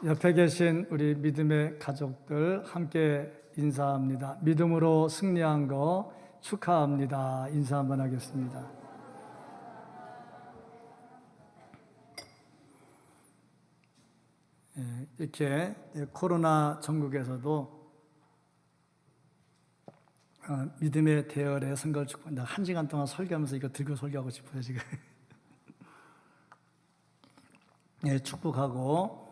옆에 계신 우리 믿음의 가족들 함께 인사합니다. 믿음으로 승리한 거 축하합니다. 인사 한번 하겠습니다. 이렇게 코로나 전국에서도 믿음의 대열에 선 걸 축복합니다. 1시간 동안 설교하면서 이거 들고 설교하고 싶어요 지금. 축복하고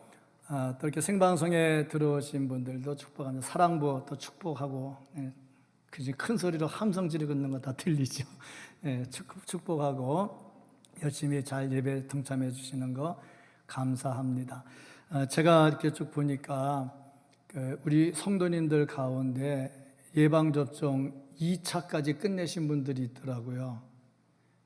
또 이렇게 생방송에 들어오신 분들도 축복합니다. 사랑부 또 축복하고, 큰 소리로 함성 지르고 있는 거 다 들리죠. 축복하고 열심히 잘 예배 동참해 주시는 거 감사합니다. 제가 이렇게 쭉 보니까 우리 성도님들 가운데 예방접종 2차까지 끝내신 분들이 있더라고요.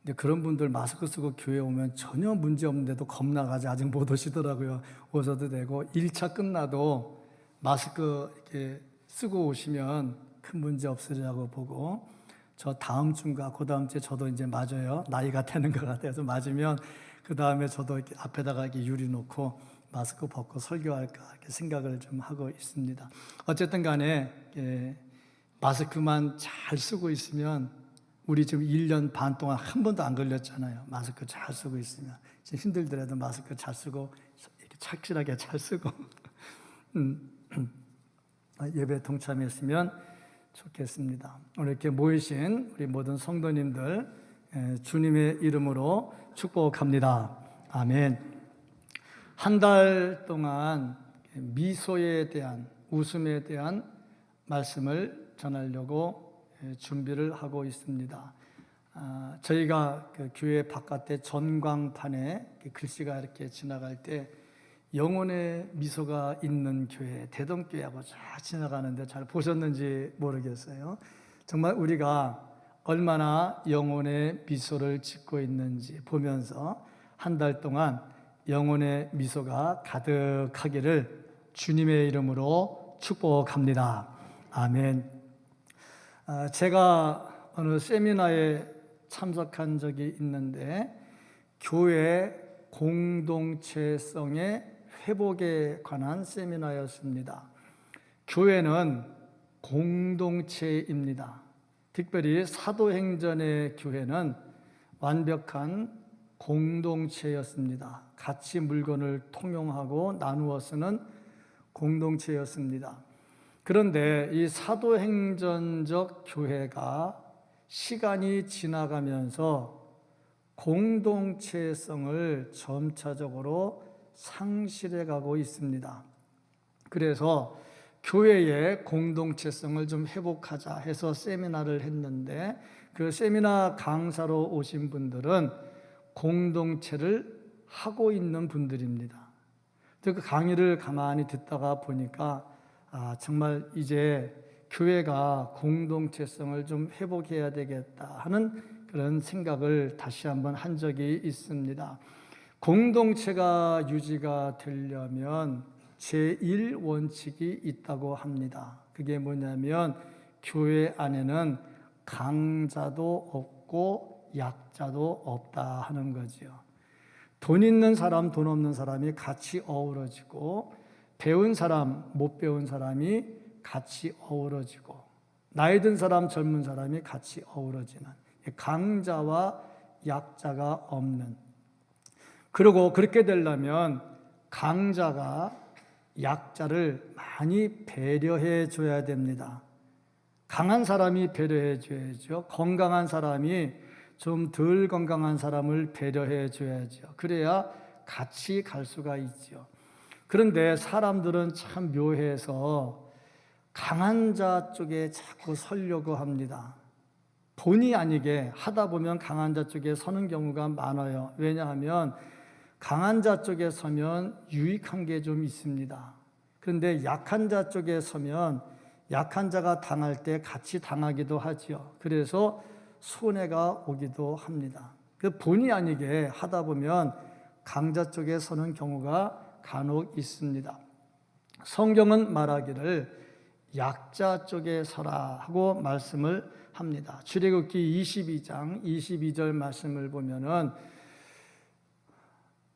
근데 그런 분들 마스크 쓰고 교회 오면 전혀 문제 없는데도 겁나가지 아직 못 오시더라고요. 오셔도 되고 1차 끝나도 마스크 이렇게 쓰고 오시면 큰 문제 없으리라고 보고, 저 다음 주인가 그 다음 주에 저도 이제 맞아요. 나이가 되는 것 같아서 맞으면 그 다음에 저도 이렇게 앞에다가 이렇게 유리 놓고 마스크 벗고 설교할까 이렇게 생각을 좀 하고 있습니다. 어쨌든 간에 마스크만 잘 쓰고 있으면, 우리 지금 1년 반 동안 한 번도 안 걸렸잖아요. 마스크 잘 쓰고 있으면. 지금 힘들더라도 마스크 잘 쓰고 이렇게 착실하게 잘 쓰고 예배 동참했으면 좋겠습니다. 오늘 이렇게 모이신 우리 모든 성도님들 주님의 이름으로 축복합니다. 아멘. 한 달 동안 미소에 대한, 웃음에 대한 말씀을 전하려고 준비를 하고 있습니다. 저희가 그 교회 바깥에 전광판에 글씨가 이렇게 지나갈 때 영혼의 미소가 있는 교회, 대동교회하고 쫙 지나가는데 잘 보셨는지 모르겠어요. 정말 우리가 얼마나 영혼의 미소를 짓고 있는지 보면서 한 달 동안 영혼의 미소가 가득하기를 주님의 이름으로 축복합니다. 아멘. 제가 어느 세미나에 참석한 적이 있는데, 교회 공동체성의 회복에 관한 세미나였습니다. 교회는 공동체입니다. 특별히 사도행전의 교회는 완벽한 공동체였습니다. 같이 물건을 통용하고 나누어 쓰는 공동체였습니다. 그런데 이 사도행전적 교회가 시간이 지나가면서 공동체성을 점차적으로 상실해 가고 있습니다. 그래서 교회의 공동체성을 좀 회복하자 해서 세미나를 했는데, 그 세미나 강사로 오신 분들은 공동체를 하고 있는 분들입니다. 그 강의를 가만히 듣다가 보니까 정말 이제 교회가 공동체성을 좀 회복해야 되겠다 하는 그런 생각을 다시 한번 한 적이 있습니다. 공동체가 유지가 되려면 제1원칙이 있다고 합니다. 그게 뭐냐면, 교회 안에는 강자도 없고 약자도 없다 하는 거죠. 돈 있는 사람, 돈 없는 사람이 같이 어우러지고, 배운 사람, 못 배운 사람이 같이 어우러지고, 나이 든 사람, 젊은 사람이 같이 어우러지는, 강자와 약자가 없는. 그리고 그렇게 되려면 강자가 약자를 많이 배려해 줘야 됩니다. 강한 사람이 배려해 줘야죠. 건강한 사람이 좀 덜 건강한 사람을 배려해 줘야죠. 그래야 같이 갈 수가 있죠. 그런데 사람들은 참 묘해서 강한 자 쪽에 자꾸 서려고 합니다. 본의 아니게 하다 보면 강한 자 쪽에 서는 경우가 많아요. 왜냐하면 강한 자 쪽에 서면 유익한 게 좀 있습니다. 그런데 약한 자 쪽에 서면 약한 자가 당할 때 같이 당하기도 하죠. 그래서 손해가 오기도 합니다. 본의 아니게 하다 보면 강자 쪽에 서는 경우가 간혹 있습니다. 성경은 말하기를 약자 쪽에 서라 하고 말씀을 합니다. 출애굽기 22장 22절 말씀을 보면은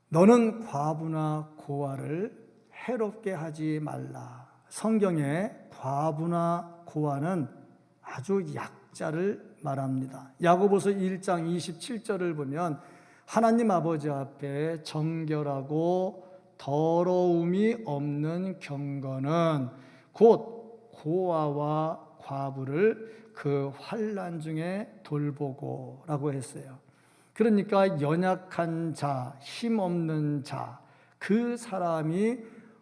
너는 과부나 고아를 해롭게 하지 말라. 성경에 과부나 고아는 아주 약자를 말합니다. 야고보서 1장 27절을 보면 하나님 아버지 앞에 정결하고 더러움이 없는 경건은 곧 고아와 과부를 그 환난 중에 돌보고 라고 했어요. 그러니까 연약한 자, 힘없는 자, 그 사람이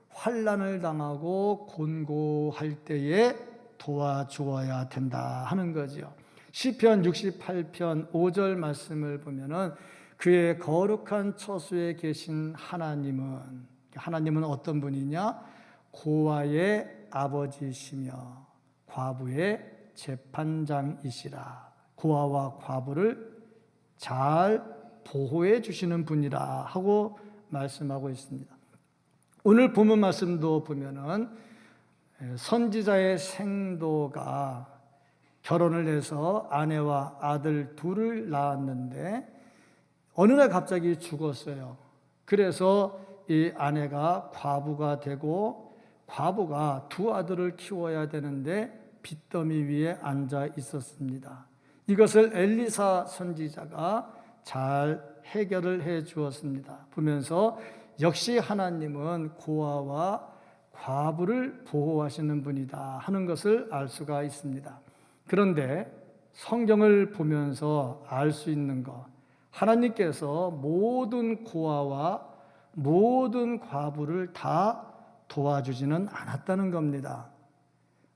환난을 당하고 곤고할 때에 도와주어야 된다 하는 거죠. 시편 68편 5절 말씀을 보면은 그의 거룩한 처소에 계신 하나님은 어떤 분이냐? 고아의 아버지시며 과부의 재판장이시라. 고아와 과부를 잘 보호해 주시는 분이라 하고 말씀하고 있습니다. 오늘 본문 말씀도 보면은 선지자의 생도가 결혼을 해서 아내와 아들 둘을 낳았는데 어느 날 갑자기 죽었어요. 그래서 이 아내가 과부가 되고 과부가 두 아들을 키워야 되는데 빚더미 위에 앉아 있었습니다. 이것을 엘리사 선지자가 잘 해결을 해 주었습니다. 보면서 역시 하나님은 고아와 과부를 보호하시는 분이다 하는 것을 알 수가 있습니다. 그런데 성경을 보면서 알 수 있는 것, 하나님께서 모든 고아와 모든 과부를 다 도와주지는 않았다는 겁니다.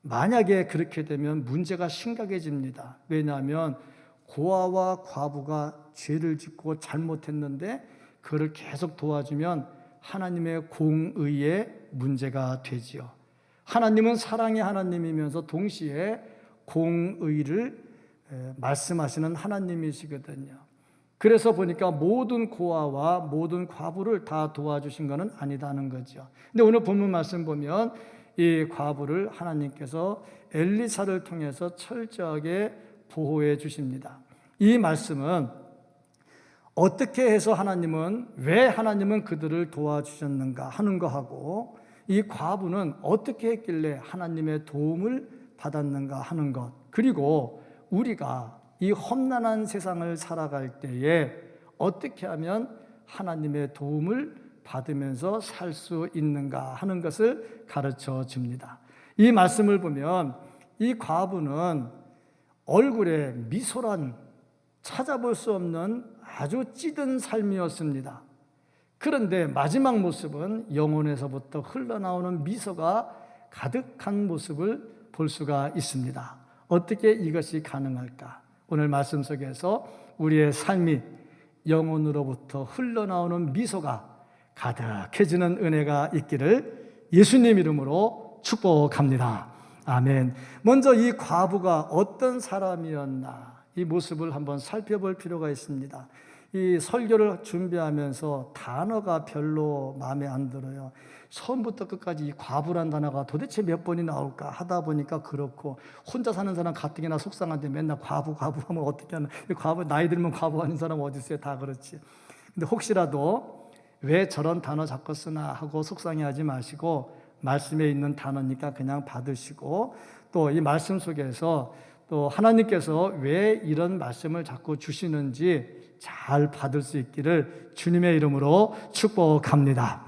만약에 그렇게 되면 문제가 심각해집니다. 왜냐하면 고아와 과부가 죄를 짓고 잘못했는데 그를 계속 도와주면 하나님의 공의에 문제가 되지요. 하나님은 사랑의 하나님이면서 동시에 공의를 말씀하시는 하나님이시거든요. 그래서 보니까 모든 고아와 모든 과부를 다 도와주신 것은 아니다는 거죠. 근데 오늘 본문 말씀 보면 이 과부를 하나님께서 엘리사를 통해서 철저하게 보호해 주십니다. 이 말씀은 어떻게 해서 왜 하나님은 그들을 도와주셨는가 하는 거하고 이 과부는 어떻게 했길래 하나님의 도움을 받았는가 하는 것, 그리고 우리가 이 험난한 세상을 살아갈 때에 어떻게 하면 하나님의 도움을 받으면서 살 수 있는가 하는 것을 가르쳐 줍니다. 이 말씀을 보면 이 과부는 얼굴에 미소란 찾아볼 수 없는 아주 찌든 삶이었습니다. 그런데 마지막 모습은 영혼에서부터 흘러나오는 미소가 가득한 모습을 볼 수가 있습니다. 어떻게 이것이 가능할까? 오늘 말씀 속에서 우리의 삶이 영혼으로부터 흘러나오는 미소가 가득해지는 은혜가 있기를 예수님 이름으로 축복합니다. 아멘. 먼저 이 과부가 어떤 사람이었나, 이 모습을 한번 살펴볼 필요가 있습니다. 이 설교를 준비하면서 단어가 별로 마음에 안 들어요. 처음부터 끝까지 이 과부란 단어가 도대체 몇 번이 나올까 하다 보니까 그렇고, 혼자 사는 사람 가뜩이나 속상한데 맨날 과부 하면 어떻게 하나. 과부, 나이 들면 과부 하는 사람 어디 있어요? 다 그렇지. 근데 혹시라도 왜 저런 단어 자꾸 쓰나 하고 속상해하지 마시고, 말씀에 있는 단어니까 그냥 받으시고, 또 이 말씀 속에서 또 하나님께서 왜 이런 말씀을 자꾸 주시는지 잘 받을 수 있기를 주님의 이름으로 축복합니다.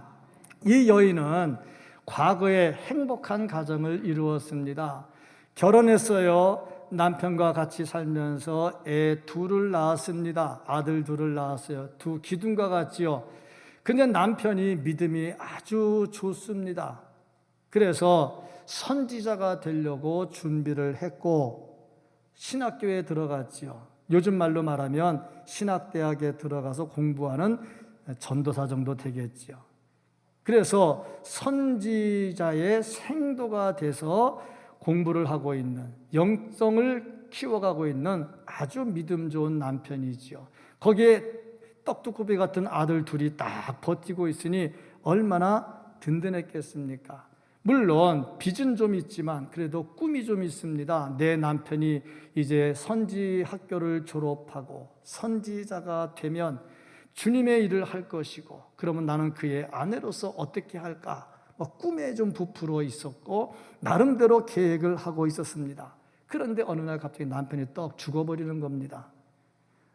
이 여인은 과거에 행복한 가정을 이루었습니다. 결혼했어요. 남편과 같이 살면서 애 둘을 낳았습니다. 아들 둘을 낳았어요. 두 기둥과 같지요. 근데 남편이 믿음이 아주 좋습니다. 그래서 선지자가 되려고 준비를 했고 신학교에 들어갔지요. 요즘 말로 말하면 신학대학에 들어가서 공부하는 전도사 정도 되겠지요. 그래서 선지자의 생도가 돼서 공부를 하고 있는, 영성을 키워가고 있는 아주 믿음 좋은 남편이지요. 거기에 떡두꺼비 같은 아들 둘이 딱 버티고 있으니 얼마나 든든했겠습니까? 물론 빚은 좀 있지만 그래도 꿈이 좀 있습니다. 내 남편이 이제 선지 학교를 졸업하고 선지자가 되면 주님의 일을 할 것이고, 그러면 나는 그의 아내로서 어떻게 할까? 꿈에 좀 부풀어 있었고 나름대로 계획을 하고 있었습니다. 그런데 어느 날 갑자기 남편이 떡 죽어버리는 겁니다.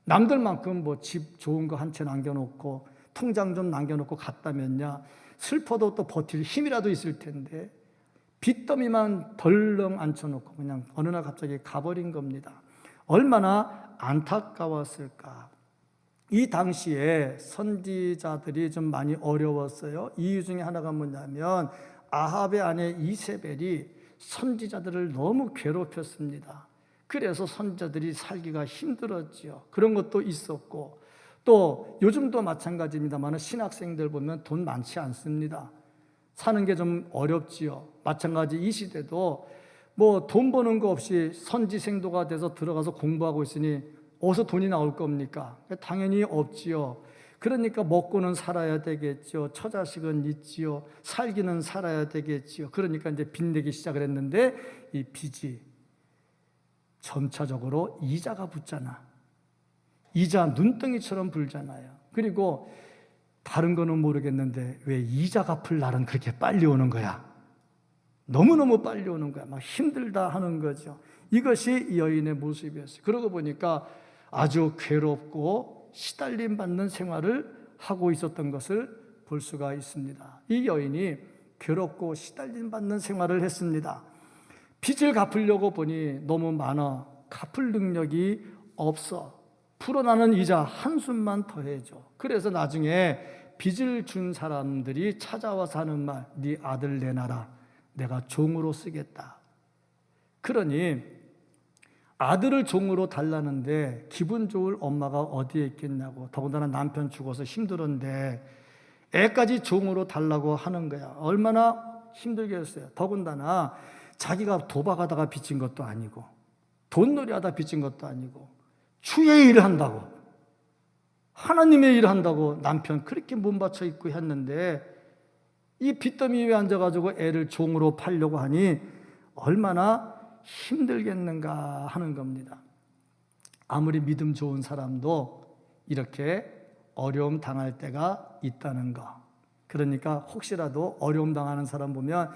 남들만큼 집 좋은 거 한 채 남겨놓고 통장 좀 남겨놓고 갔다면야 슬퍼도 또 버틸 힘이라도 있을 텐데 빚더미만 덜렁 앉혀놓고 그냥 어느 날 갑자기 가버린 겁니다. 얼마나 안타까웠을까. 이 당시에 선지자들이 좀 많이 어려웠어요. 이유 중에 하나가 뭐냐면 아합의 아내 이세벨이 선지자들을 너무 괴롭혔습니다. 그래서 선지자들이 살기가 힘들었지요. 그런 것도 있었고 또 요즘도 마찬가지입니다만 신학생들 보면 돈 많지 않습니다. 사는 게 좀 어렵지요. 마찬가지 이 시대도 돈 버는 거 없이 선지생도가 돼서 들어가서 공부하고 있으니 어디서 돈이 나올 겁니까? 당연히 없지요. 그러니까 먹고는 살아야 되겠죠. 처자식은 있지요. 살기는 살아야 되겠지요. 그러니까 이제 빚내기 시작을 했는데 이 빚이 점차적으로 이자가 붙잖아. 이자 눈덩이처럼 불잖아요. 그리고 다른 거는 모르겠는데 왜 이자 갚을 날은 그렇게 빨리 오는 거야? 너무너무 빨리 오는 거야. 막 힘들다 하는 거죠. 이것이 이 여인의 모습이었어요. 그러고 보니까 아주 괴롭고 시달림 받는 생활을 하고 있었던 것을 볼 수가 있습니다. 이 여인이 괴롭고 시달림 받는 생활을 했습니다. 빚을 갚으려고 보니 너무 많아. 갚을 능력이 없어. 풀어나는 이자 한숨만 더해줘. 그래서 나중에 빚을 준 사람들이 찾아와서 하는 말, 네 아들 내놔라. 내가 종으로 쓰겠다. 그러니 아들을 종으로 달라는데 기분 좋을 엄마가 어디에 있겠냐고. 더군다나 남편 죽어서 힘들었는데 애까지 종으로 달라고 하는 거야. 얼마나 힘들겠어요. 더군다나 자기가 도박하다가 빚진 것도 아니고 돈놀이 하다 빚진 것도 아니고 주의 일을 한다고, 하나님의 일을 한다고 남편 그렇게 몸바쳐 입고 했는데 이 빚더미 위에 앉아가지고 애를 종으로 팔려고 하니 얼마나 힘들겠는가 하는 겁니다. 아무리 믿음 좋은 사람도 이렇게 어려움 당할 때가 있다는 거. 그러니까 혹시라도 어려움 당하는 사람 보면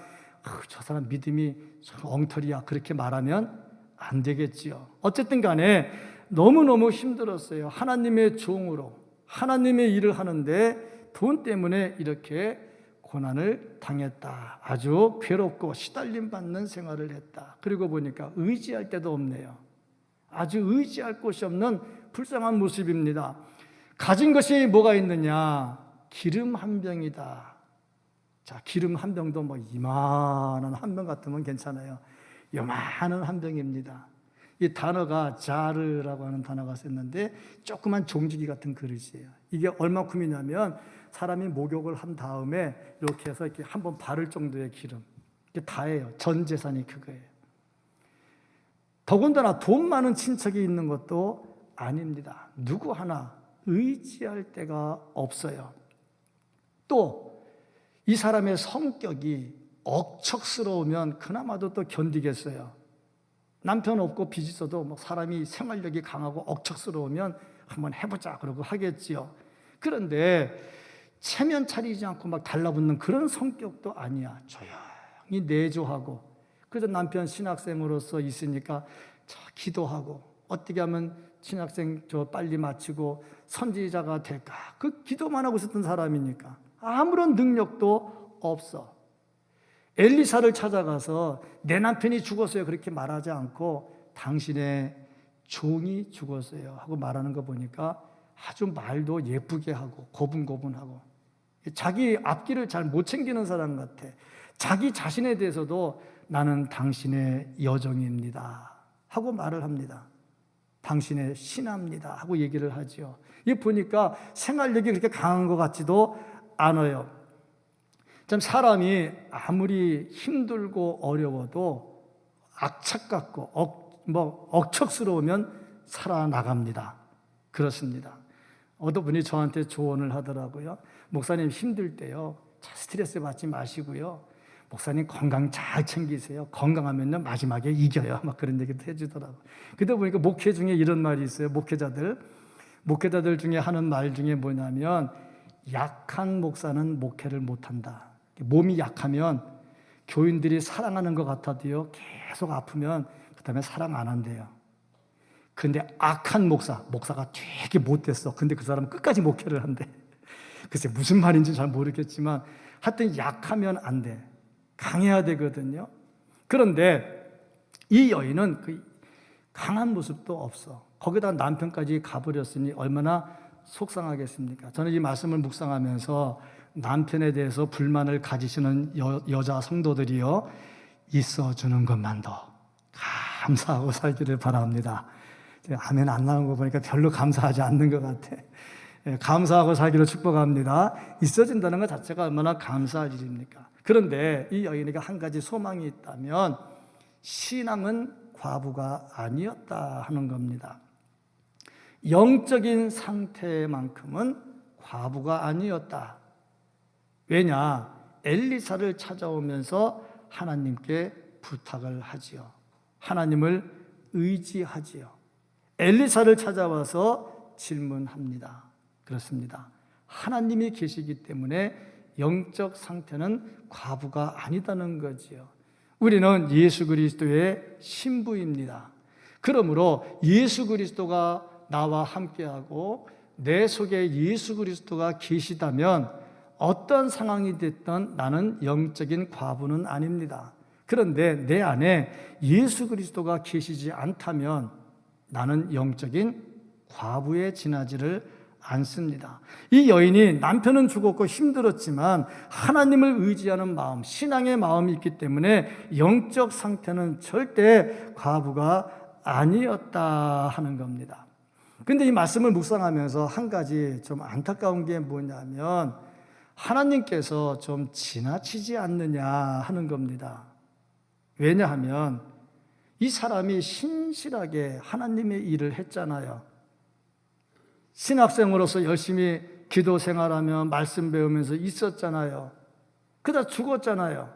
저 사람 믿음이 엉터리야 그렇게 말하면 안 되겠지요. 어쨌든 간에 너무너무 힘들었어요. 하나님의 종으로 하나님의 일을 하는데 돈 때문에 이렇게 고난을 당했다. 아주 괴롭고 시달림 받는 생활을 했다. 그리고 보니까 의지할 데도 없네요. 아주 의지할 곳이 없는 불쌍한 모습입니다. 가진 것이 뭐가 있느냐? 기름 한 병이다. 자, 기름 한 병도 이만한 한 병 같으면 괜찮아요. 요만한 한 병입니다. 이 단어가 자르라고 하는 단어가 썼는데 조그만 종지기 같은 그릇이에요. 이게 얼마큼이냐면 사람이 목욕을 한 다음에 이렇게 해서 이렇게 한번 바를 정도의 기름. 이게 다예요. 전 재산이 그거예요. 더군다나 돈 많은 친척이 있는 것도 아닙니다. 누구 하나 의지할 데가 없어요. 또 이 사람의 성격이 억척스러우면 그나마도 또 견디겠어요. 남편 없고 빚 있어도 사람이 생활력이 강하고 억척스러우면 한번 해보자 그러고 하겠지요. 그런데 체면 차리지 않고 달라붙는 그런 성격도 아니야. 조용히 내조하고. 그래서 남편 신학생으로서 있으니까 기도하고 어떻게 하면 신학생 빨리 마치고 선지자가 될까? 그 기도만 하고 있었던 사람이니까 아무런 능력도 없어. 엘리사를 찾아가서 내 남편이 죽었어요 그렇게 말하지 않고 당신의 종이 죽었어요 하고 말하는 거 보니까 아주 말도 예쁘게 하고 고분고분하고 자기 앞길을 잘 못 챙기는 사람 같아. 자기 자신에 대해서도 나는 당신의 여종입니다 하고 말을 합니다. 당신의 신하입니다 하고 얘기를 하죠. 이게 보니까 생활력이 그렇게 강한 것 같지도 않아요. 참 사람이 아무리 힘들고 어려워도 악착 같고 억척스러우면 살아나갑니다. 그렇습니다. 어떤 분이 저한테 조언을 하더라고요. 목사님 힘들 때요 스트레스 받지 마시고요 목사님 건강 잘 챙기세요. 건강하면요 마지막에 이겨요. 그런 얘기도 해주더라고요. 그러다 보니까 목회 중에 이런 말이 있어요. 목회자들 중에 하는 말 중에 뭐냐면 약한 목사는 목회를 못한다. 몸이 약하면 교인들이 사랑하는 것 같아도요, 계속 아프면 그 다음에 사랑 안 한대요. 근데 악한 목사가 되게 못됐어. 근데 그 사람은 끝까지 목회를 한대. 글쎄 무슨 말인지 잘 모르겠지만 하여튼 약하면 안 돼. 강해야 되거든요. 그런데 이 여인은 그 강한 모습도 없어. 거기다 남편까지 가버렸으니 얼마나 속상하겠습니까? 저는 이 말씀을 묵상하면서 남편에 대해서 불만을 가지시는 여자 성도들이요, 있어주는 것만도 감사하고 살기를 바랍니다. 아멘 안 나오는 거 보니까 별로 감사하지 않는 것 같아. 감사하고 살기를 축복합니다. 있어진다는 것 자체가 얼마나 감사할 일입니까? 그런데 이 여인에게 한 가지 소망이 있다면 신앙은 과부가 아니었다 하는 겁니다. 영적인 상태만큼은 과부가 아니었다. 왜냐? 엘리사를 찾아오면서 하나님께 부탁을 하지요. 하나님을 의지하지요. 엘리사를 찾아와서 질문합니다. 그렇습니다. 하나님이 계시기 때문에 영적 상태는 과부가 아니다는 거지요. 우리는 예수 그리스도의 신부입니다. 그러므로 예수 그리스도가 나와 함께하고 내 속에 예수 그리스도가 계시다면 어떤 상황이 됐든 나는 영적인 과부는 아닙니다. 그런데 내 안에 예수 그리스도가 계시지 않다면 나는 영적인 과부에 지나지를 않습니다. 이 여인이 남편은 죽었고 힘들었지만 하나님을 의지하는 마음, 신앙의 마음이 있기 때문에 영적 상태는 절대 과부가 아니었다 하는 겁니다. 그런데 이 말씀을 묵상하면서 한 가지 좀 안타까운 게 뭐냐면 하나님께서 좀 지나치지 않느냐 하는 겁니다. 왜냐하면 이 사람이 신실하게 하나님의 일을 했잖아요. 신학생으로서 열심히 기도 생활하며 말씀 배우면서 있었잖아요. 그러다 죽었잖아요.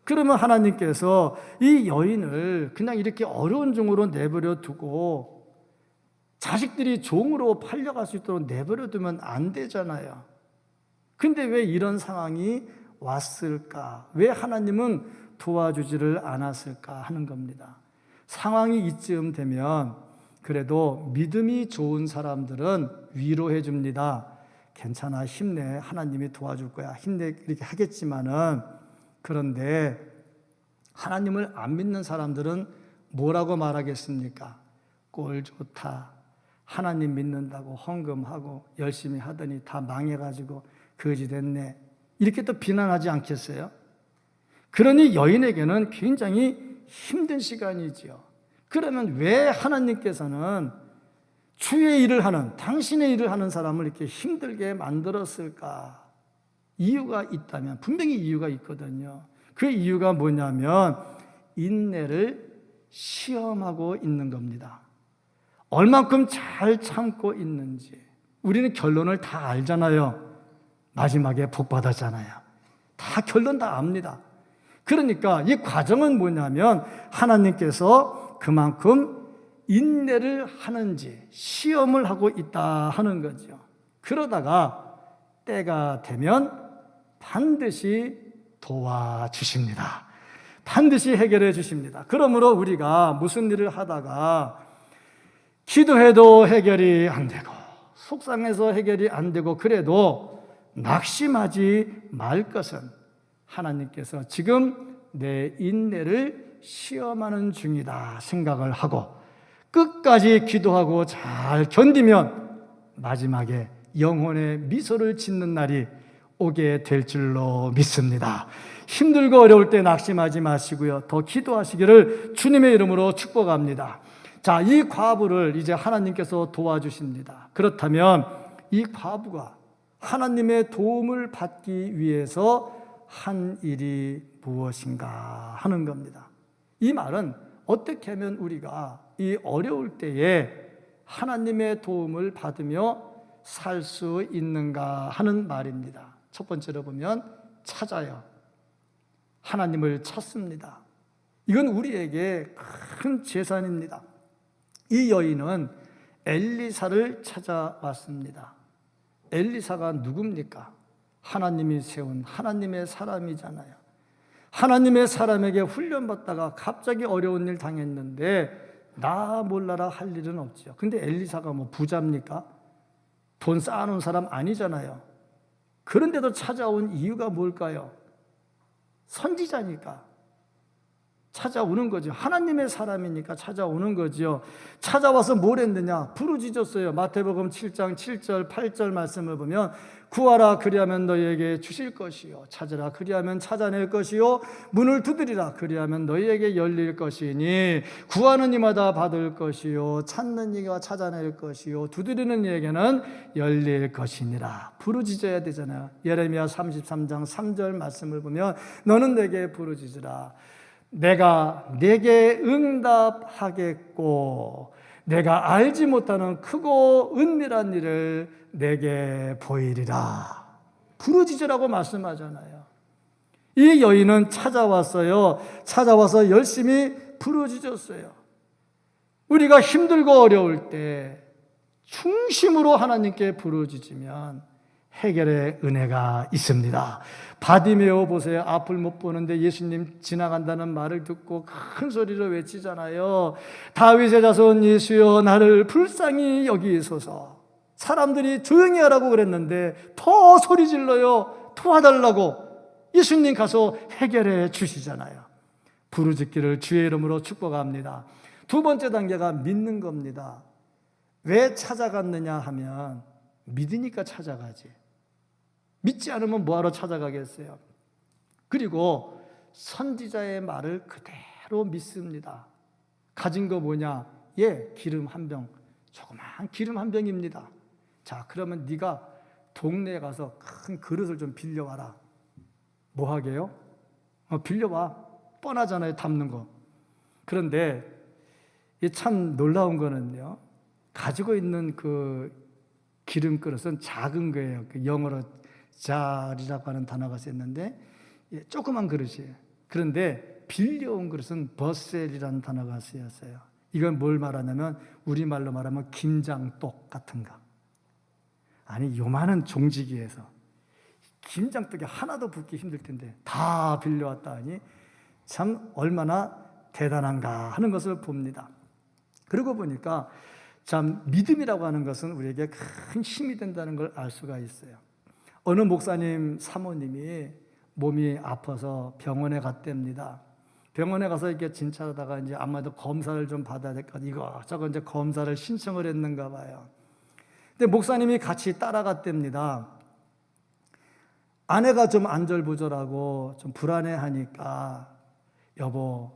그러면 하나님께서 이 여인을 그냥 이렇게 어려운 종으로 내버려 두고 자식들이 종으로 팔려갈 수 있도록 내버려 두면 안 되잖아요. 근데 왜 이런 상황이 왔을까? 왜 하나님은 도와주지를 않았을까 하는 겁니다. 상황이 이쯤 되면 그래도 믿음이 좋은 사람들은 위로해 줍니다. 괜찮아, 힘내, 하나님이 도와줄 거야, 힘내, 이렇게 하겠지만은, 그런데 하나님을 안 믿는 사람들은 뭐라고 말하겠습니까? 꼴 좋다, 하나님 믿는다고 헌금하고 열심히 하더니 다 망해가지고 거지 됐네, 이렇게 또 비난하지 않겠어요? 그러니 여인에게는 굉장히 힘든 시간이지요. 그러면 왜 하나님께서는 주의 일을 하는, 당신의 일을 하는 사람을 이렇게 힘들게 만들었을까? 이유가 있다면 분명히 이유가 있거든요. 그 이유가 뭐냐면 인내를 시험하고 있는 겁니다. 얼만큼 잘 참고 있는지. 우리는 결론을 다 알잖아요. 마지막에 복 받았잖아요. 다 결론 다 압니다. 그러니까 이 과정은 뭐냐면 하나님께서 그만큼 인내를 하는지 시험을 하고 있다 하는 거죠. 그러다가 때가 되면 반드시 도와주십니다. 반드시 해결해 주십니다. 그러므로 우리가 무슨 일을 하다가 기도해도 해결이 안 되고 속상해서 해결이 안 되고 그래도 낙심하지 말 것은 하나님께서 지금 내 인내를 시험하는 중이다 생각을 하고 끝까지 기도하고 잘 견디면 마지막에 영혼의 미소를 짓는 날이 오게 될 줄로 믿습니다. 힘들고 어려울 때 낙심하지 마시고요. 더 기도하시기를 주님의 이름으로 축복합니다. 자, 이 과부를 이제 하나님께서 도와주십니다. 그렇다면 이 과부가 하나님의 도움을 받기 위해서 한 일이 무엇인가 하는 겁니다. 이 말은 어떻게 하면 우리가 이 어려울 때에 하나님의 도움을 받으며 살 수 있는가 하는 말입니다. 첫 번째로 보면 찾아요. 하나님을 찾습니다. 이건 우리에게 큰 재산입니다. 이 여인은 엘리사를 찾아왔습니다. 엘리사가 누굽니까? 하나님이 세운 하나님의 사람이잖아요. 하나님의 사람에게 훈련받다가 갑자기 어려운 일 당했는데 나 몰라라 할 일은 없지요. 근데 엘리사가 뭐 부자입니까? 돈 쌓아놓은 사람 아니잖아요. 그런데도 찾아온 이유가 뭘까요? 선지자니까 찾아오는 거죠. 하나님의 사람이니까 찾아오는 거죠. 찾아와서 뭘 했느냐? 부르짖었어요. 마태복음 7장 7절 8절 말씀을 보면 구하라 그리하면 너희에게 주실 것이요 찾으라 그리하면 찾아낼 것이요 문을 두드리라 그리하면 너희에게 열릴 것이니 구하는 이마다 받을 것이요 찾는 이가 찾아낼 것이요 두드리는 이에게는 열릴 것이니라. 부르짖어야 되잖아요. 예레미야 33장 3절 말씀을 보면 너는 내게 부르짖으라 내가 내게 응답하겠고 내가 알지 못하는 크고 은밀한 일을 내게 보이리라. 부르짖으라고 말씀하잖아요. 이 여인은 찾아왔어요. 찾아와서 열심히 부르짖었어요. 우리가 힘들고 어려울 때 중심으로 하나님께 부르짖으면 해결의 은혜가 있습니다. 바디메오 보세요. 앞을 못 보는데 예수님 지나간다는 말을 듣고 큰 소리로 외치잖아요. 다윗의 자손 예수여 나를 불쌍히 여기소서. 사람들이 조용히 하라고 그랬는데 더 소리 질러요. 도와달라고. 예수님 가서 해결해 주시잖아요. 부르짖기를 주의 이름으로 축복합니다. 두 번째 단계가 믿는 겁니다. 왜 찾아갔느냐 하면 믿으니까 찾아가지. 믿지 않으면 뭐하러 찾아가겠어요? 그리고 선지자의 말을 그대로 믿습니다. 가진 거 뭐냐? 예, 기름 한 병, 조그만 기름 한 병입니다. 자, 그러면 네가 동네에 가서 큰 그릇을 좀 빌려와라. 뭐 하게요? 빌려와. 뻔하잖아요, 담는 거. 그런데 참 놀라운 거는요, 가지고 있는 그 기름 그릇은 작은 거예요. 그 영어로 잘이라고 하는 단어가 쓰였는데 조그만 그릇이에요. 그런데 빌려온 그릇은 버셀이라는 단어가 쓰였어요. 이건 뭘 말하냐면 우리말로 말하면 김장떡 같은 거. 아니 요만한 종지기에서 김장떡이 하나도 붓기 힘들 텐데 다 빌려왔다 하니 참 얼마나 대단한가 하는 것을 봅니다. 그러고 보니까 참 믿음이라고 하는 것은 우리에게 큰 힘이 된다는 걸 알 수가 있어요. 어느 목사님 사모님이 몸이 아파서 병원에 갔답니다. 병원에 가서 이렇게 진찰하다가 이제 아마도 검사를 좀 받아야 될 것 같아요. 이거저거 이제 검사를 신청을 했는가 봐요. 근데 목사님이 같이 따라갔답니다. 아내가 좀 안절부절하고 좀 불안해하니까 여보,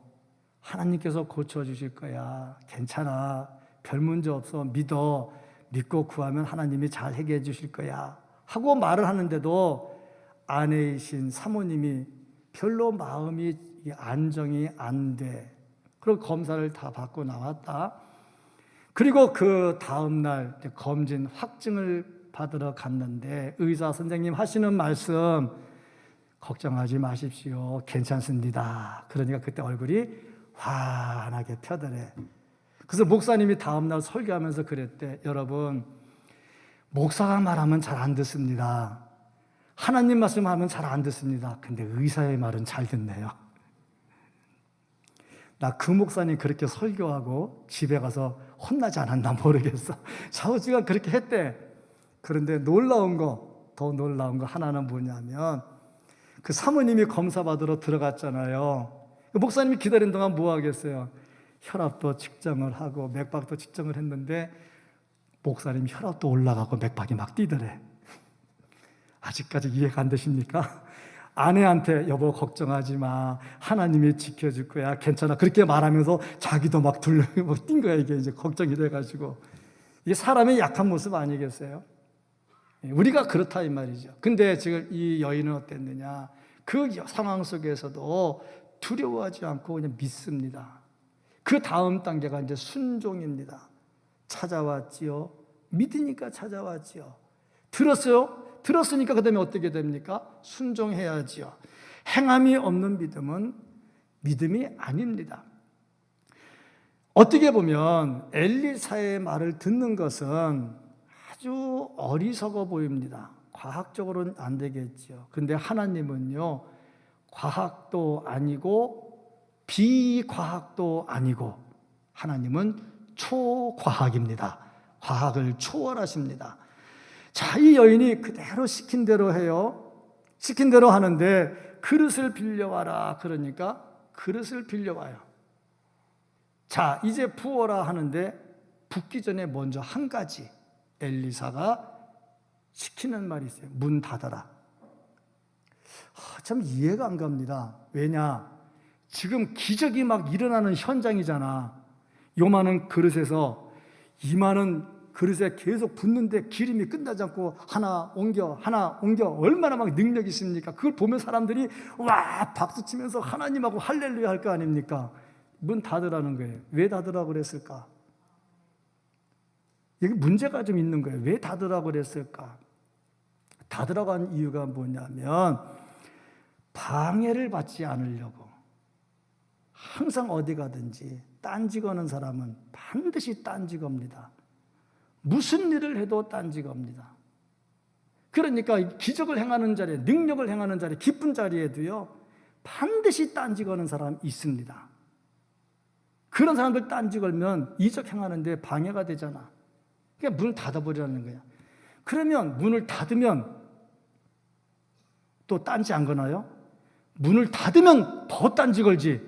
하나님께서 고쳐주실 거야. 괜찮아. 별 문제 없어. 믿고 구하면 하나님이 잘 해결해 주실 거야. 하고 말을 하는데도 아내이신 사모님이 별로 마음이 안정이 안 돼. 그리고 검사를 다 받고 나왔다. 그리고 그 다음날 검진 확증을 받으러 갔는데 의사 선생님 하시는 말씀 걱정하지 마십시오. 괜찮습니다. 그러니까 그때 얼굴이 환하게 펴더래. 그래서 목사님이 다음날 설교하면서 그랬대. 여러분, 목사가 말하면 잘 안 듣습니다. 하나님 말씀하면 잘 안 듣습니다. 근데 의사의 말은 잘 듣네요. 나 그 목사님 그렇게 설교하고 집에 가서 혼나지 않았나 모르겠어. 좌우지간 그렇게 했대. 그런데 더 놀라운 거 하나는 뭐냐면 그 사모님이 검사 받으러 들어갔잖아요. 목사님이 기다린 동안 뭐 하겠어요? 혈압도 측정을 하고 맥박도 측정을 했는데 목사님 혈압도 올라가고 맥박이 막 뛰더래. 아직까지 이해가 안 되십니까? 아내한테 여보 걱정하지 마. 하나님이 지켜줄 거야. 괜찮아. 그렇게 말하면서 자기도 막 뛴 거야. 이게 이제 걱정이 돼가지고. 이게 사람의 약한 모습 아니겠어요? 우리가 그렇다 이 말이죠. 근데 지금 이 여인은 어땠느냐? 그 상황 속에서도 두려워하지 않고 그냥 믿습니다. 그 다음 단계가 이제 순종입니다. 찾아왔지요. 믿으니까 찾아왔지요. 들었어요? 들었으니까 그 다음에 어떻게 됩니까? 순종해야지요. 행함이 없는 믿음은 믿음이 아닙니다. 어떻게 보면 엘리사의 말을 듣는 것은 아주 어리석어 보입니다. 과학적으로는 안 되겠죠. 근데 하나님은요, 과학도 아니고 비과학도 아니고 하나님은 초과학입니다. 과학을 초월하십니다. 자, 이 여인이 그대로 시킨 대로 해요. 시킨 대로 하는데 그릇을 빌려와라 그러니까 그릇을 빌려와요. 자, 이제 부어라 하는데 붓기 전에 먼저 한 가지 엘리사가 시키는 말이 있어요. 문 닫아라. 참 이해가 안 갑니다. 왜냐? 지금 기적이 막 일어나는 현장이잖아. 요만한 그릇에서 이만한 그릇에 계속 붓는데 기름이 끝나지 않고 하나 옮겨 얼마나 막 능력이 있습니까? 그걸 보면 사람들이 와 박수치면서 하나님하고 할렐루야 할 거 아닙니까? 문 닫으라는 거예요. 왜 닫으라고 그랬을까? 여기 문제가 좀 있는 거예요. 왜 닫으라고 그랬을까? 닫으라고 한 이유가 뭐냐면 방해를 받지 않으려고. 항상 어디 가든지 딴지 거는 사람은 반드시 딴지 겁니다. 무슨 일을 해도 딴지 겁니다. 그러니까 기적을 행하는 자리에, 능력을 행하는 자리에, 기쁜 자리에도요 반드시 딴지 거는 사람이 있습니다. 그런 사람들 딴지 걸면 이적 행하는데 방해가 되잖아. 그러니까 문을 닫아버리라는 거야. 그러면 문을 닫으면 또 딴지 안 거나요? 문을 닫으면 더 딴지 걸지.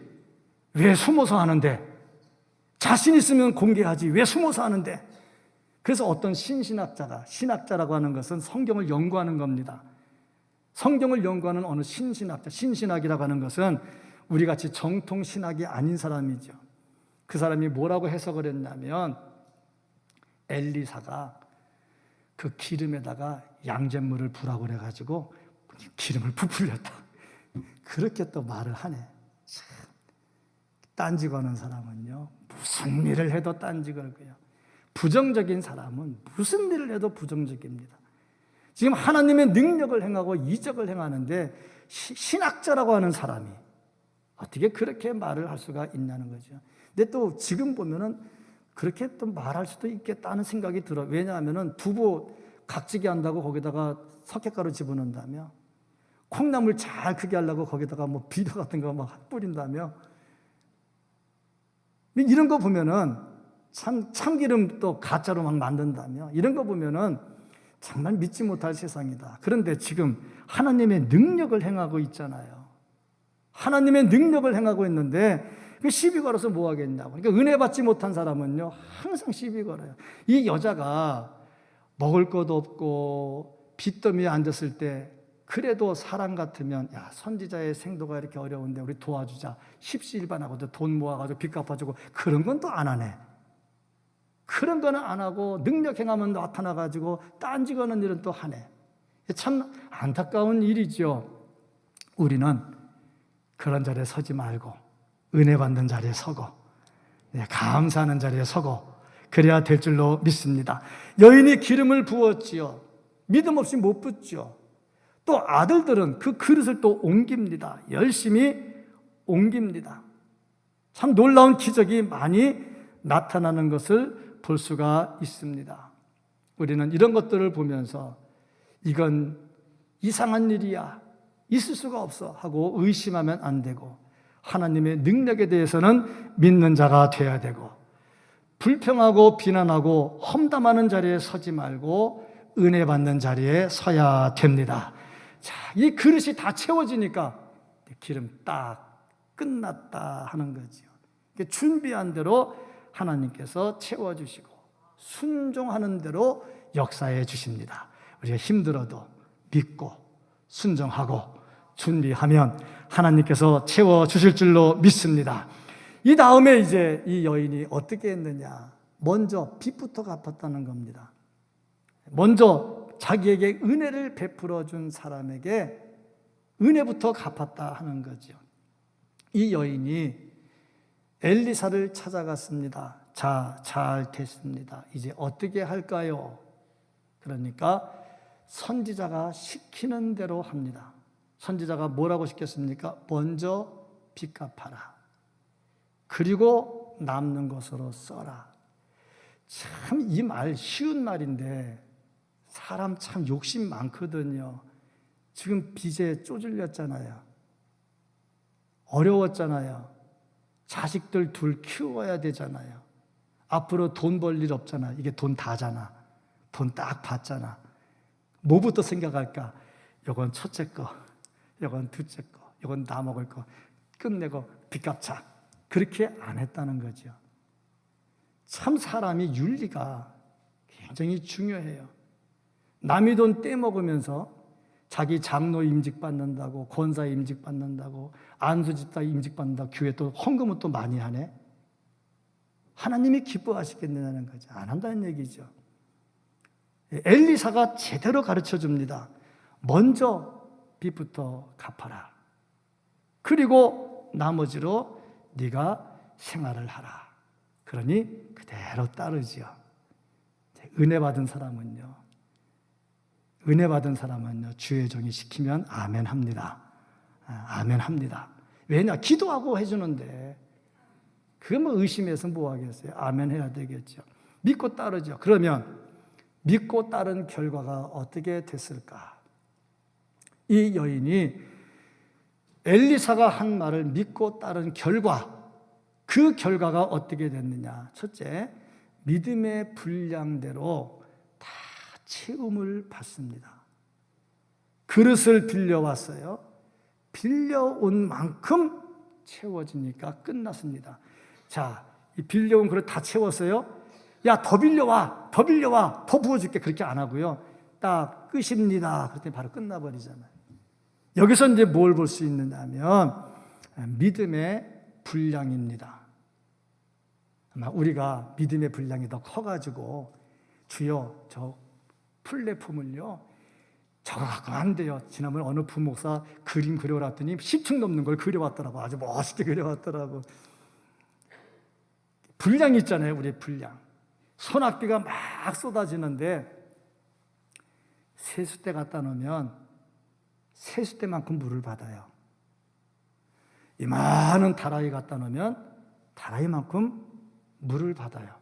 왜 숨어서 하는데? 자신 있으면 공개하지. 왜 숨어서 하는데? 그래서 어떤 신학자라고 하는 것은 성경을 연구하는 겁니다. 성경을 연구하는 어느 신신학이라고 하는 것은 우리 같이 정통 신학이 아닌 사람이죠. 그 사람이 뭐라고 해석을 했냐면 엘리사가 그 기름에다가 양잿물을 부라고 그래가지고 기름을 부풀렸다. 그렇게 또 말을 하네. 참, 딴지 거는 사람은요 무슨 일을 해도 딴지 걸고요. 부정적인 사람은 무슨 일을 해도 부정적입니다. 지금 하나님의 능력을 행하고 이적을 행하는데 신학자라고 하는 사람이 어떻게 그렇게 말을 할 수가 있냐는 거죠. 근데 또 지금 보면은 그렇게 또 말할 수도 있겠다는 생각이 들어요. 왜냐하면은 두부 각지게 한다고 거기다가 석회가루 집어넣는다며, 콩나물 잘 크게 하려고 거기다가 뭐 비료 같은 거 막 뿌린다며, 이런 거 보면은 참기름 또 가짜로 막 만든다며, 이런 거 보면은 정말 믿지 못할 세상이다. 그런데 지금 하나님의 능력을 행하고 있잖아요. 하나님의 능력을 행하고 있는데 시비 걸어서 뭐 하겠냐고. 그러니까 은혜 받지 못한 사람은요 항상 시비 걸어요. 이 여자가 먹을 것도 없고 빚더미에 앉았을 때 그래도 사람 같으면 야, 선지자의 생도가 이렇게 어려운데 우리 도와주자. 십시일반하고 돈 모아가지고 빚 갚아주고, 그런 건 또 안 하네. 그런 거는 안 하고 능력 행하면 나타나가지고 딴지 거는 일은 또 하네. 참 안타까운 일이죠. 우리는 그런 자리에 서지 말고 은혜 받는 자리에 서고 감사하는 자리에 서고 그래야 될 줄로 믿습니다. 여인이 기름을 부었지요. 믿음 없이 못 붓죠. 또 아들들은 그 그릇을 또 옮깁니다. 열심히 옮깁니다. 참 놀라운 기적이 많이 나타나는 것을 볼 수가 있습니다. 우리는 이런 것들을 보면서 이건 이상한 일이야, 있을 수가 없어 하고 의심하면 안 되고, 하나님의 능력에 대해서는 믿는 자가 되어야 되고, 불평하고 비난하고 험담하는 자리에 서지 말고 은혜 받는 자리에 서야 됩니다. 자, 이 그릇이 다 채워지니까 기름 딱 끝났다 하는 거죠. 준비한 대로 하나님께서 채워주시고 순종하는 대로 역사해 주십니다. 우리가 힘들어도 믿고 순종하고 준비하면 하나님께서 채워주실 줄로 믿습니다. 이 다음에 이제 이 여인이 어떻게 했느냐. 먼저 빚부터 갚았다는 겁니다. 먼저 자기에게 은혜를 베풀어 준 사람에게 은혜부터 갚았다 하는 거죠. 이 여인이 엘리사를 찾아갔습니다. 자, 잘 됐습니다. 이제 어떻게 할까요? 그러니까 선지자가 시키는 대로 합니다. 선지자가 뭐라고 시켰습니까? 먼저 빚 갚아라. 그리고 남는 것으로 써라. 참 이 말 쉬운 말인데 사람 참 욕심 많거든요. 지금 빚에 쪼질렸잖아요. 어려웠잖아요. 자식들 둘 키워야 되잖아요. 앞으로 돈 벌 일 없잖아. 이게 돈 다잖아. 돈 딱 받잖아. 뭐부터 생각할까? 요건 첫째 거, 요건 둘째 거, 요건 나 먹을 거 끝내고 빚 갚자. 그렇게 안 했다는 거죠. 참 사람이 윤리가 굉장히 중요해요. 남의 돈 떼먹으면서 자기 장로 임직 받는다고, 권사 임직 받는다고, 안수집사 임직 받는다고, 교회 또 헌금은 또 많이 하네. 하나님이 기뻐하시겠느냐는 거죠. 안 한다는 얘기죠. 엘리사가 제대로 가르쳐 줍니다. 먼저 빚부터 갚아라. 그리고 나머지로 네가 생활을 하라. 그러니 그대로 따르지요. 은혜 받은 사람은요, 주의 종이 시키면 아멘 합니다. 아멘 합니다. 왜냐? 기도하고 해주는데 그거 뭐 의심해서 뭐 하겠어요? 아멘 해야 되겠죠. 믿고 따르죠. 그러면 믿고 따른 결과가 어떻게 됐을까? 이 여인이 엘리사가 한 말을 믿고 따른 결과, 그 결과가 어떻게 됐느냐? 첫째, 믿음의 분량대로 다 채움을 받습니다. 그릇을 빌려왔어요. 빌려온 만큼 채워지니까 끝났습니다. 자, 이 빌려온 그릇 다 채웠어요? 야, 더 빌려와, 더 부어줄게. 그렇게 안 하고요. 딱 끝입니다. 그랬더니 바로 끝나버리잖아요. 여기서 이제 뭘 볼 수 있느냐면 믿음의 분량입니다. 아마 우리가 믿음의 분량이 더 커가지고 주여 저 플랫폼을요 저거 갖고 안 돼요. 지난번에 어느 부목사 그림 그려왔더니 10층 넘는 걸 그려왔더라고. 아주 멋있게 그려왔더라고. 분량이 있잖아요. 우리의 분량. 소낙비가 막 쏟아지는데 세숫대 갖다 놓으면 세숫대만큼 물을 받아요. 이 많은 다라이 갖다 놓으면 다라이만큼 물을 받아요.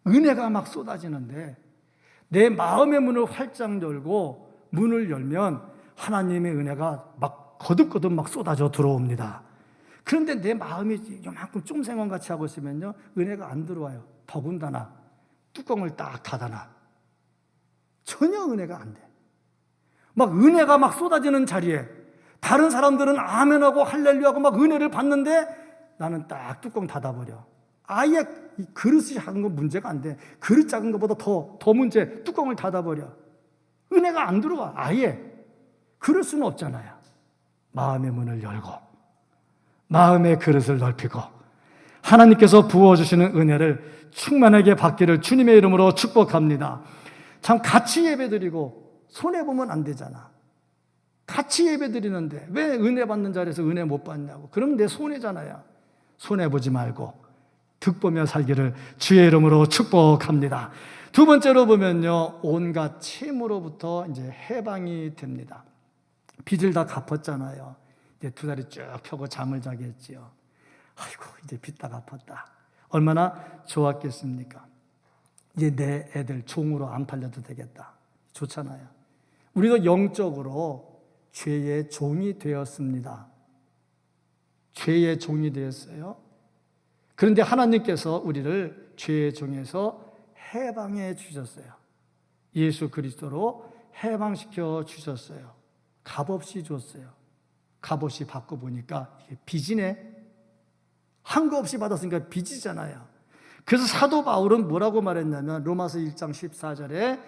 은혜가 막 쏟아지는데 내 마음의 문을 활짝 열고 문을 열면 하나님의 은혜가 막 거듭거듭 막 쏟아져 들어옵니다. 그런데 내 마음이 이만큼 쫌생원같이 하고 있으면요 은혜가 안 들어와요. 더군다나 뚜껑을 딱 닫아놔. 전혀 은혜가 안 돼. 막 은혜가 막 쏟아지는 자리에 다른 사람들은 아멘하고 할렐루야하고 막 은혜를 받는데 나는 딱 뚜껑 닫아버려. 아예 이 그릇이 작은 건 문제가 안 돼. 그릇 작은 것보다 더 문제. 뚜껑을 닫아버려. 은혜가 안 들어와. 아예. 그럴 수는 없잖아요. 마음의 문을 열고 마음의 그릇을 넓히고 하나님께서 부어주시는 은혜를 충만하게 받기를 주님의 이름으로 축복합니다. 참 같이 예배드리고 손해보면 안 되잖아. 같이 예배드리는데 왜 은혜 받는 자리에서 은혜 못 받냐고. 그럼 내 손해잖아요. 손해보지 말고 득보며 살기를 주의 이름으로 축복합니다. 두 번째로 보면요, 온갖 채무로부터 이제 해방이 됩니다. 빚을 다 갚았잖아요. 이제 두 다리 쭉 펴고 잠을 자겠지요. 아이고, 이제 빚 다 갚았다. 얼마나 좋았겠습니까? 이제 내 애들 종으로 안 팔려도 되겠다. 좋잖아요. 우리도 영적으로 죄의 종이 되었습니다. 죄의 종이 되었어요. 그런데 하나님께서 우리를 죄의 종에서 해방해 주셨어요. 예수 그리스도로 해방시켜 주셨어요. 값없이 줬어요. 값없이 받고 보니까 이게 빚이네. 한 거 없이 받았으니까 빚이잖아요. 그래서 사도 바울은 뭐라고 말했냐면 로마서 1장 14절에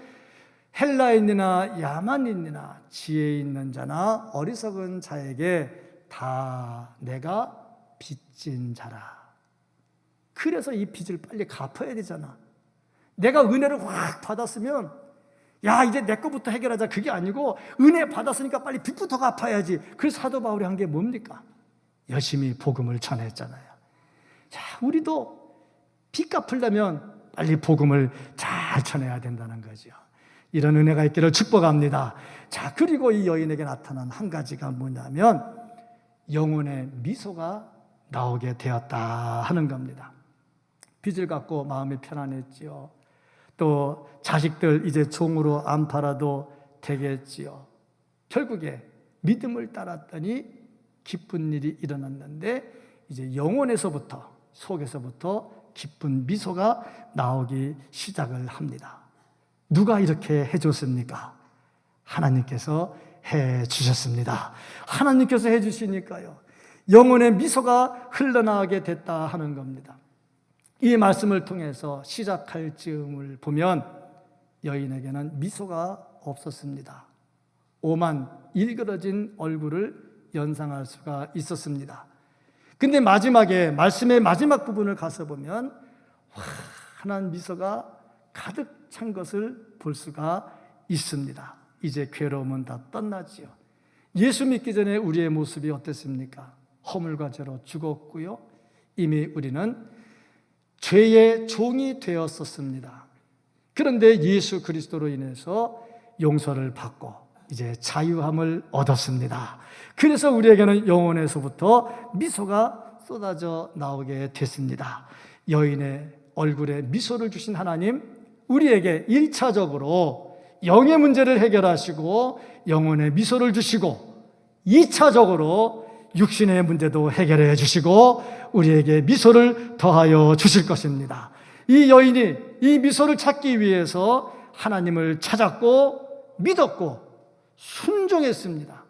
헬라인이나 야만인이나 지혜 있는 자나 어리석은 자에게 다 내가 빚진 자라. 그래서 이 빚을 빨리 갚아야 되잖아. 내가 은혜를 확 받았으면 야 이제 내 거부터 해결하자 그게 아니고 은혜 받았으니까 빨리 빚부터 갚아야지. 그래서 사도 바울이 한 게 뭡니까? 열심히 복음을 전했잖아요. 자, 우리도 빚 갚으려면 빨리 복음을 잘 전해야 된다는 거죠. 이런 은혜가 있기를 축복합니다. 자, 그리고 이 여인에게 나타난 한 가지가 뭐냐면 영혼의 미소가 나오게 되었다 하는 겁니다. 빚을 갚고 마음이 편안했지요. 또 자식들 이제 종으로 안 팔아도 되겠지요. 결국에 믿음을 따랐더니 기쁜 일이 일어났는데 이제 영혼에서부터, 속에서부터 기쁜 미소가 나오기 시작을 합니다. 누가 이렇게 해줬습니까? 하나님께서 해주셨습니다. 하나님께서 해주시니까요, 영혼의 미소가 흘러나가게 됐다 하는 겁니다. 이 말씀을 통해서 시작할 즈음을 보면 여인에게는 미소가 없었습니다. 오만 일그러진 얼굴을 연상할 수가 있었습니다. 근데 마지막에, 말씀의 마지막 부분을 가서 보면 환한 미소가 가득 찬 것을 볼 수가 있습니다. 이제 괴로움은 다 떠나지요. 예수 믿기 전에 우리의 모습이 어땠습니까? 허물과 죄로 죽었고요, 이미 우리는 죄의 종이 되었었습니다. 그런데 예수 그리스도로 인해서 용서를 받고 이제 자유함을 얻었습니다. 그래서 우리에게는 영혼에서부터 미소가 쏟아져 나오게 됐습니다. 여인의 얼굴에 미소를 주신 하나님, 우리에게 1차적으로 영의 문제를 해결하시고 영혼의 미소를 주시고 2차적으로 육신의 문제도 해결해 주시고 우리에게 미소를 더하여 주실 것입니다. 이 여인이 이 미소를 찾기 위해서 하나님을 찾았고 믿었고 순종했습니다.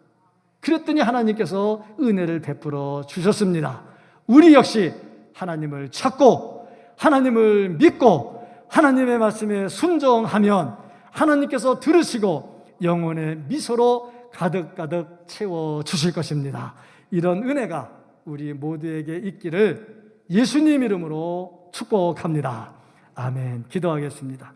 그랬더니 하나님께서 은혜를 베풀어 주셨습니다. 우리 역시 하나님을 찾고 하나님을 믿고 하나님의 말씀에 순종하면 하나님께서 들으시고 영혼의 미소로 가득가득 채워주실 것입니다. 이런 은혜가 우리 모두에게 있기를 예수님 이름으로 축복합니다. 아멘. 기도하겠습니다.